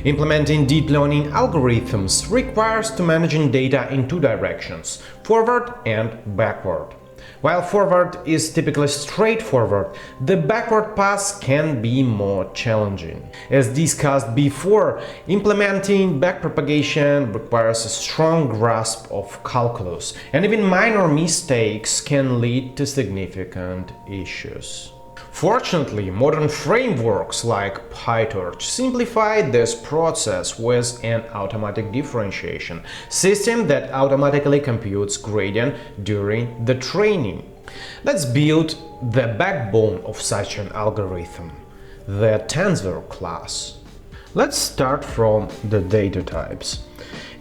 Implementing deep learning algorithms requires to managing data in two directions, forward and backward. While forward is typically straightforward, the backward path can be more challenging. As discussed before, implementing backpropagation requires a strong grasp of calculus, and even minor mistakes can lead to significant issues. Fortunately, modern frameworks like PyTorch simplify this process with an automatic differentiation system that automatically computes gradient during the training. Let's build the backbone of such an algorithm, the Tensor Class. Let's start from the data types.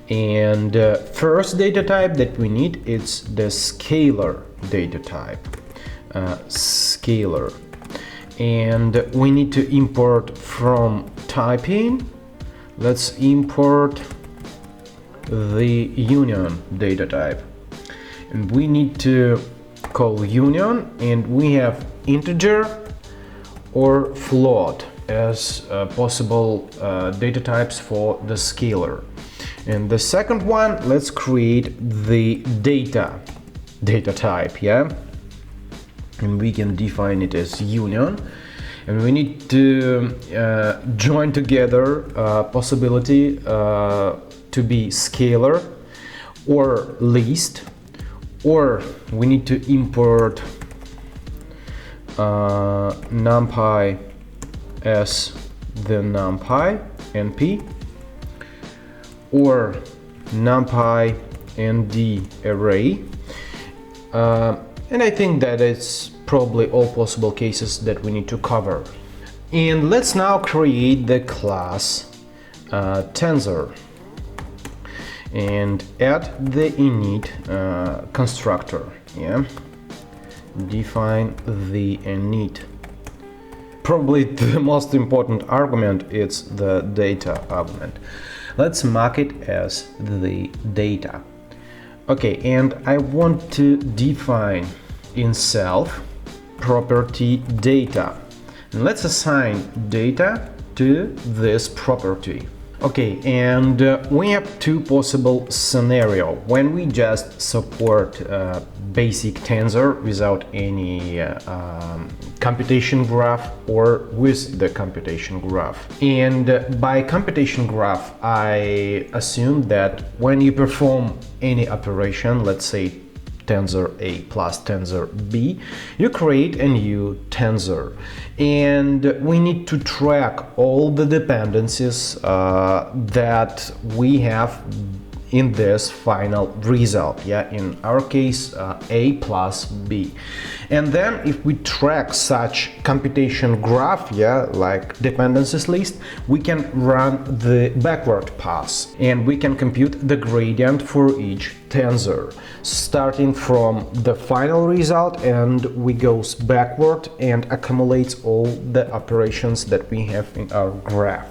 And first data type that we need is the scalar data type. Scalar. And we need to import from typing. Let's import the union data type, and we need to call union, and we have integer or float as possible data types for the scalar. And the second one, let's create the data type, yeah, and we can define it as union, and we need to join together possibility to be scalar or list, or we need to import numpy as the numpy np, or numpy nd array. And I think that it's probably all possible cases that we need to cover. And let's now create the class Tensor and add the init constructor. Yeah, define the init. Probably the most important argument is the data argument. Let's mark it as the data. Okay, and I want to define in self property data. And let's assign data to this property. Okay, and we have two possible scenarios when we just support basic tensor without any computation graph, or with the computation graph. And by computation graph, I assume that when you perform any operation, let's say tensor A plus tensor B, you create a new tensor, and we need to track all the dependencies that we have in this final result. Yeah, in our case A plus B. And then if we track such computation graph, yeah, like dependencies list, we can run the backward path, and we can compute the gradient for each tensor, starting from the final result, and we goes backward and accumulates all the operations that we have in our graph.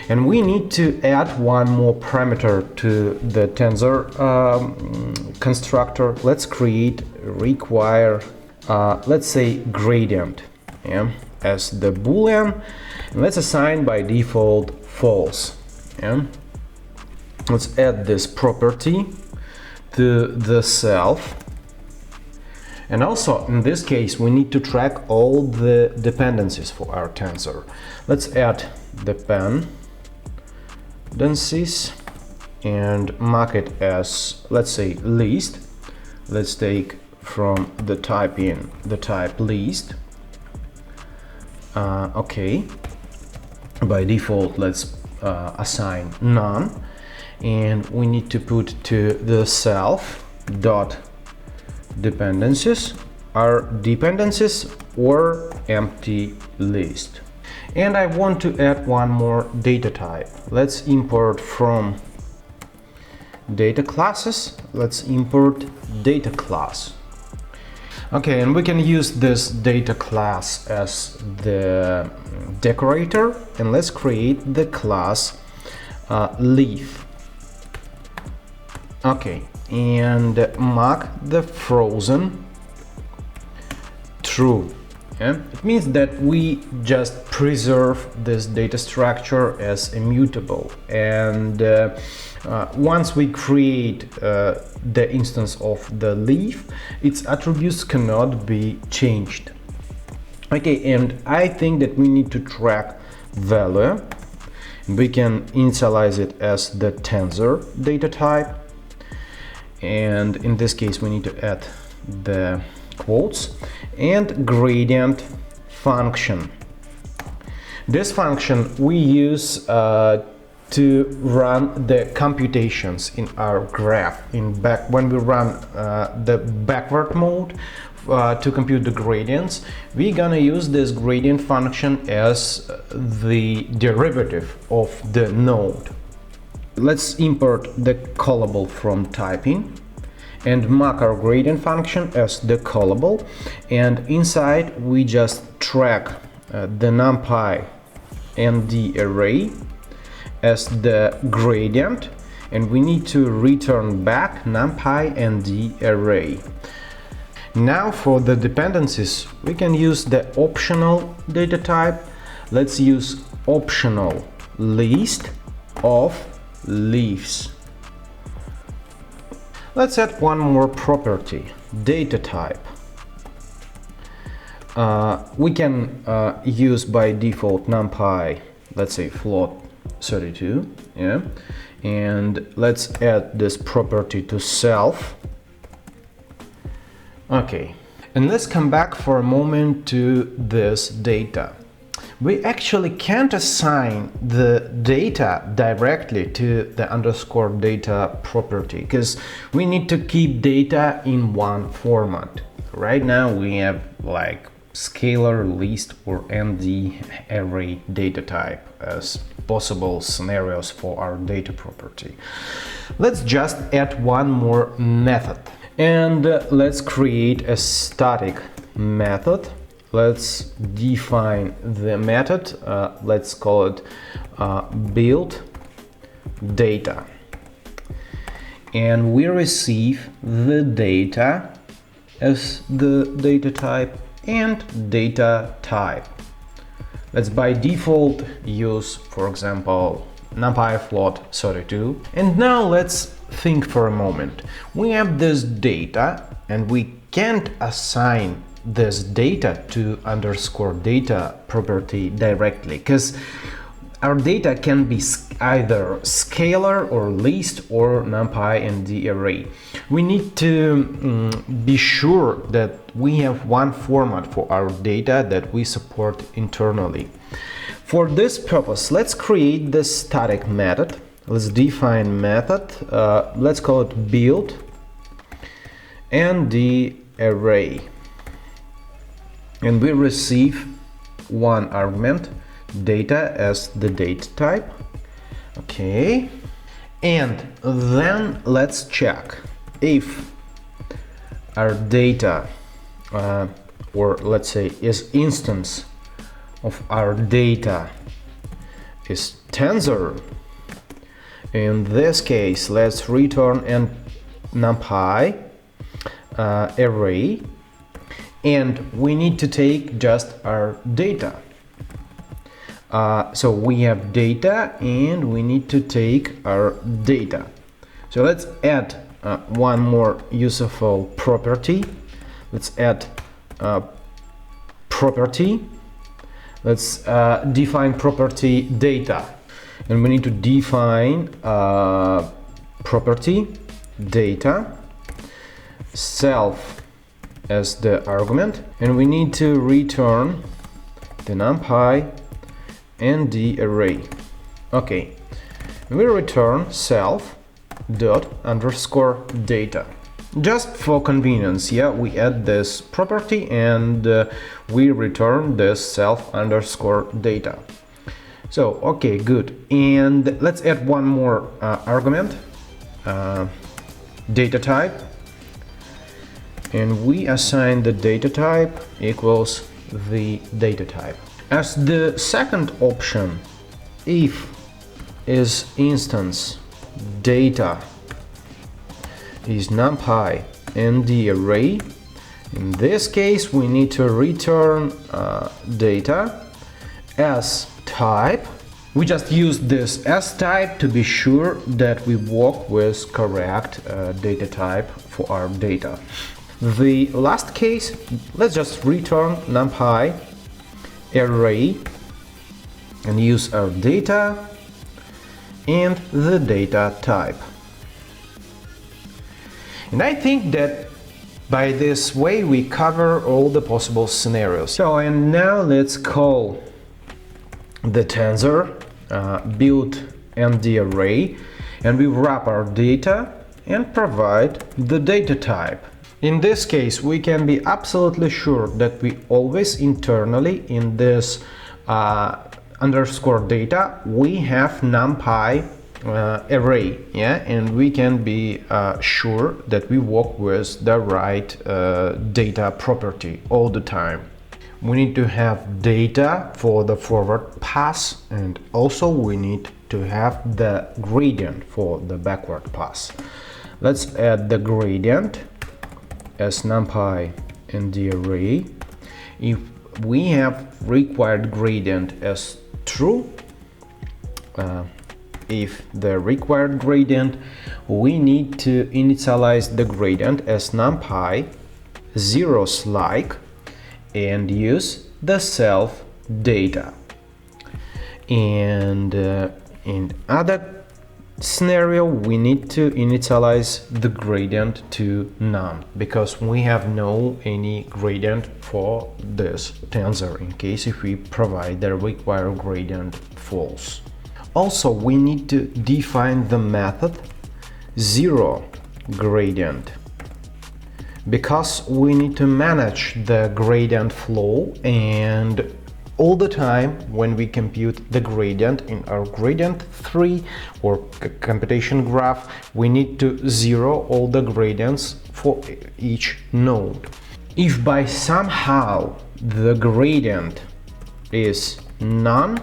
And we need to add one more parameter to the tensor constructor. Let's create require let's say gradient, yeah, as the boolean, and let's assign by default false. Yeah, let's add this property to the self, and also in this case we need to track all the dependencies for our tensor. Let's add dependencies and mark it as, let's say, list. Let's take from the type in the type list. Okay, by default let's assign none, and we need to put to the self dot dependencies are dependencies or empty list. And I want to add one more data type. Let's import from data classes. Let's import data class. Okay, and we can use this data class as the decorator, and let's create the class leaf. Okay, and mark the frozen true. Yeah? It means that we just preserve this data structure as immutable, and once we create the instance of the leaf, its attributes cannot be changed. Okay, and I think that we need to track value. We can initialize it as the tensor data type, and in this case we need to add the quotes and gradient function. This function we use to run the computations in our graph. When we run the backward mode to compute the gradients, we're gonna use this gradient function as the derivative of the node. Let's import the callable from typing and mark our gradient function as the callable, and inside we just track the numpy and the array as the gradient, and we need to return back numpy and the array. Now for the dependencies, we can use the optional data type. Let's use optional list of leaves. Let's add one more property, data type. We can use by default numpy, let's say float 32, yeah, and let's add this property to self. Okay, and let's come back for a moment to this data. We actually can't assign the data directly to the underscore data property because we need to keep data in one format. Right now we have like scalar, list, or Ndim array data type as possible scenarios for our data property. Let's just add one more method, and let's create a static method. Let's define the method. Let's call it build data, and we receive the data as the data type and data type. Let's by default use, for example, numpy float 32. And now let's think for a moment. We have this data and we can't assign this data to underscore data property directly because our data can be either scalar or list or numpy and the array. We need to be sure that we have one format for our data that we support internally. For this purpose, let's create this static method. Let's define method. Let's call it build and the array. And we receive one argument, data, as the data type. Okay, and then let's check if our data or let's say is instance of our data is tensor. In this case, let's return an numpy array, and we need to take just our data. So we have data and we need to take our data. So let's add one more useful property. Let's add property. Let's define property data, and we need to define property data self as the argument, and we need to return the numpy and the array. Okay, we return self dot underscore data. Just for convenience, yeah, we add this property and we return this self underscore data. So okay, good. And let's add one more argument, data type, and we assign the data type equals the data type. As the second option, if is instance data is numpy and the array, In this case, we need to return data as type. We just use this as type to be sure that we work with correct data type for our data. The last case, let's just return NumPy array and use our data and the data type. And I think that by this way we cover all the possible scenarios. So, and now let's call the tensor build Ndim array, and we wrap our data and provide the data type. In this case, we can be absolutely sure that we always internally in this underscore data we have NumPy array, yeah, and we can be sure that we work with the right data property all the time. We need to have data for the forward pass, and also we need to have the gradient for the backward pass. Let's add the gradient as NumPy Ndim array. If we have required gradient as true, if the required gradient, we need to initialize the gradient as NumPy zeros like and use the self data. And in other scenario, we need to initialize the gradient to none, because we have no any gradient for this tensor in case if we provide the required gradient false. Also, we need to define the method zero gradient, because we need to manage the gradient flow, and all the time when we compute the gradient in our gradient tree or computation graph, we need to zero all the gradients for each node. If by somehow the gradient is none,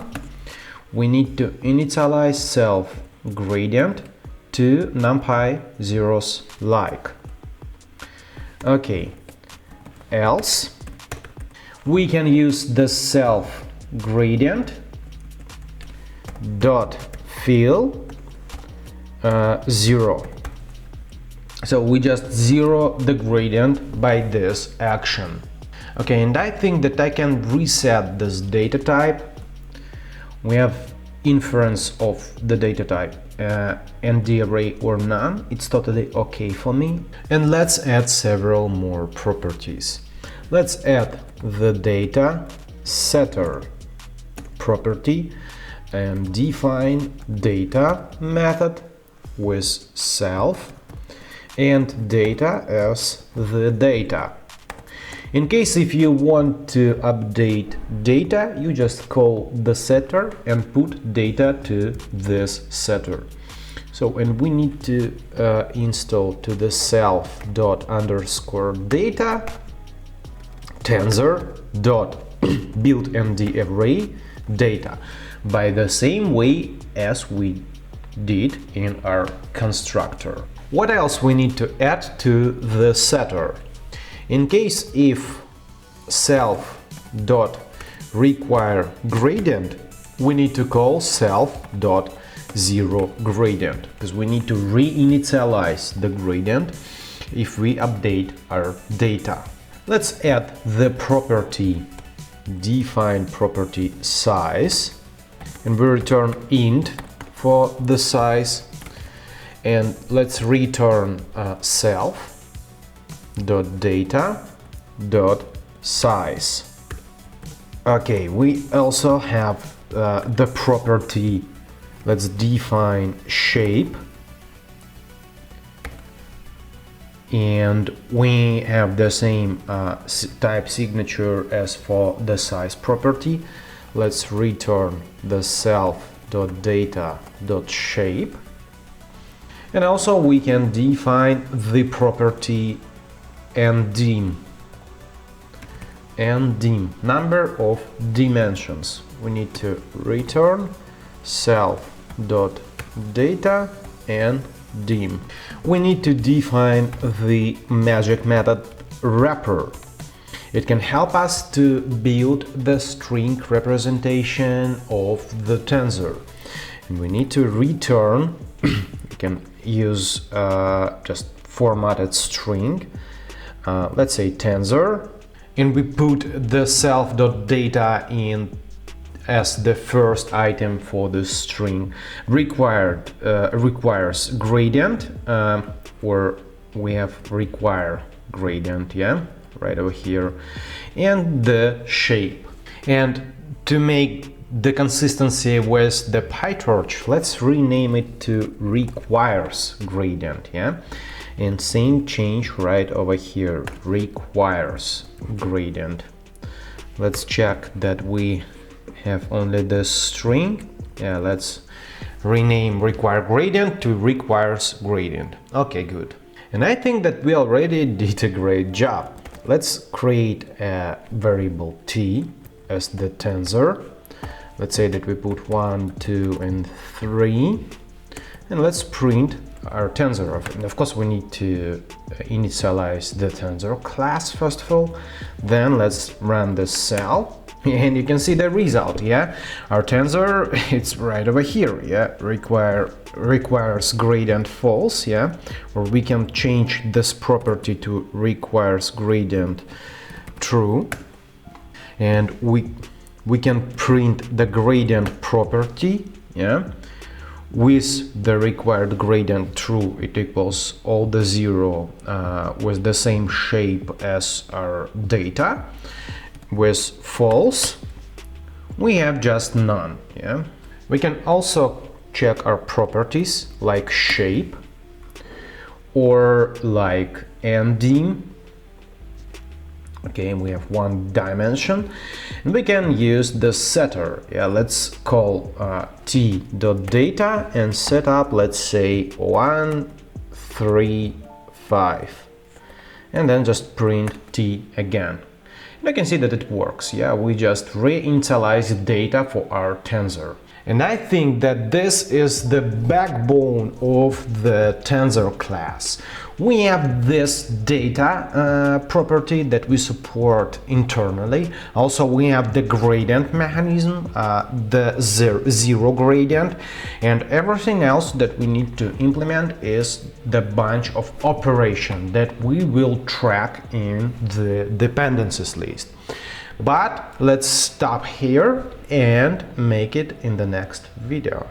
we need to initialize self gradient to NumPy zeros like. Okay, else we can use the self gradient dot fill 0. So we just zero the gradient by this action. Okay, and I think that I can reset this data type. We have inference of the data type Ndim array or none. It's totally okay for me. And let's add several more properties. Let's add the data setter property and define data method with self and data as the data. In case if you want to update data, you just call the setter and put data to this setter. So, and we need to install to the self dot underscore data tensor dot build Ndim array data by the same way as we did in our constructor. What else we need to add to the setter? In case if self dot require gradient, we need to call self dot zero gradient, because we need to reinitialize the gradient if we update our data. Let's add the property define property size, and we return int for the size, and let's return self dot data dot size. Okay, we also have the property. Let's define shape, and we have the same type signature as for the size property. Let's return the self.data.shape, and also we can define the property Ndim, number of dimensions. We need to return self.data and dim. We need to define the magic method repr. It can help us to build the string representation of the tensor. And we need to return, we can use just formatted string, let's say tensor, and we put the self.data in as the first item for the string. Requires gradient, or we have require gradient, yeah, right over here, and the shape. And to make the consistency with the PyTorch, let's rename it to requires gradient, yeah, and same change right over here, requires gradient. Let's check that we have only the string. Yeah, let's rename require gradient to requires gradient. Okay, good. And I think that we already did a great job. Let's create a variable t as the tensor. Let's say that we put 1, 2, and 3, and let's print our tensor. And of course we need to initialize the tensor class first of all. Then let's run the cell, and you can see the result, yeah. Our tensor, it's right over here, yeah, requires gradient false, yeah, or we can change this property to requires gradient true, and we can print the gradient property, yeah, with the required gradient true. It equals all the 0 with the same shape as our data. With false, we have just none, yeah. We can also check our properties like shape or like Ndim. Okay, we have one dimension, and we can use the setter. Yeah, let's call t.data and set up, let's say 1, 3, 5, and then just print t again. And I can see that it works. Yeah, we just reinitialize data for our tensor. And I think that this is the backbone of the Tensor class. We have this data property that we support internally. Also, we have the gradient mechanism, the zero gradient, and everything else that we need to implement is the bunch of operation that we will track in the dependencies list. But let's stop here and make it in the next video.